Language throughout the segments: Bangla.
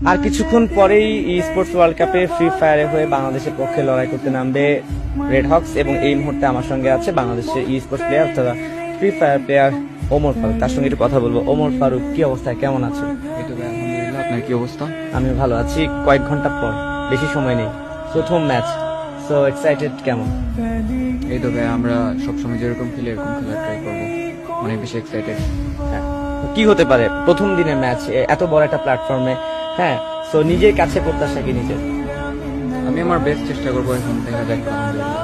আর কিছুক্ষণ পরেই ই স্পোর্টস ওয়ার্ল্ড কাপে ফ্রি ফায়ারে হয়ে বাংলাদেশের পক্ষে লড়াই করতে নামবে রেড হকস, এবং এই মুহূর্তে আমার সঙ্গে আছে বাংলাদেশের ই স্পোর্টস প্লেয়ার তথা Free Fire player Omar Faruk. তার সঙ্গে একটু কথা বলবো। ওমর ফারুক, কি অবস্থা, কেমন আছো? এই তো ভাই, আলহামদুলিল্লাহ। আপনার কি অবস্থা? আমি ভালো আছি। কয়েক ঘন্টা পর, বেশি সময় নেই, প্রথম ম্যাচ, সো এক্সাইটেড কেমন? এই তো ভাই, আমরা সবসময় যেরকম খেলি এরকম খেলার ট্রাই করবো। অনেক বেশি এক্সাইটেড। হ্যাঁ, কি হতে পারে প্রথম দিনের ম্যাচ এত বড় একটা প্ল্যাটফর্মে? হ্যাঁ, সো নিজের কাছে প্রত্যাশা কি নিজের? আমি আমার বেস্ট চেষ্টা করবো, এখন দেখা যাক। আলহামদুলিল্লাহ।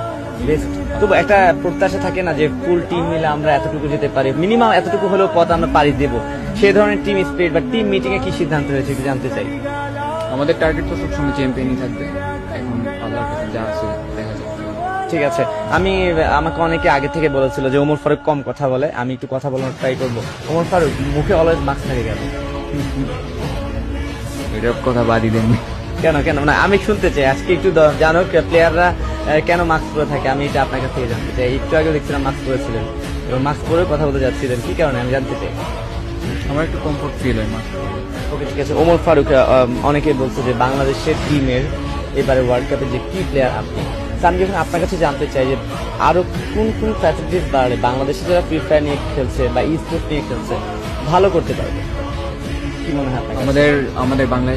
বেস্ট। তবু একটা প্রত্যাশা থাকে না যে ফুল টিম মিলে আমরা এতটুকু যেতে পারি, মিনিমাম এতটুকু হলেও পথ আমরা পাড়ি দেবো, সেই ধরনের টিম স্পিরিট বা টিম মিটিং এ কি সিদ্ধান্ত হয়েছে একটু জানতে চাই। আমাদের টার্গেট তো সবসময় চ্যাম্পিয়নই থাকবে। এখন আল্লাহর কাছে যা আছে দেখা যাক। ঠিক আছে। আমাকে অনেকে আগে থেকে বলেছিল যে ওমর ফারুক কম কথা বলে, আমি একটু কথা বলার ট্রাই করবো। ওমর ফারুক, মুখে অলওয়েজ মাস্ক থাকে কেন? এটার কথা বাদই দেন। কেন কেন মানে আমি শুনতে চাই আজকে একটু জানো প্লেয়াররা কেন মাস্ক পরে থাকে, আমি এটা আপনার কাছ থেকে জানতে চাই। একটু আগে দেখছিলাম মাস্ক পরেছিলেন এবং মাস্ক পরে কথা বলতে যাচ্ছিলেন, কি কারণে আমি জানতে চাই। আমার একটু কমফোর্ট ফিল হয় মাস্ক পরলে। ওকে, ঠিক আছে। ওমর ফারুক, অনেকে বলছে যে বাংলাদেশের টিমের এবারে ওয়ার্ল্ড কাপের যে কি প্লেয়ার আপনি, তো আমি যখন আপনার কাছে জানতে চাই যে আরো কোন কোন ফ্যাসিলিটিস বাড়লে বাংলাদেশে যারা ফ্রি ফায়ার নিয়ে খেলছে বা ই স্পোর্টস নিয়ে খেলছে ভালো করতে পারবে, কি মনে হয় আপনার কাছে? আমাদের বাংলাদেশ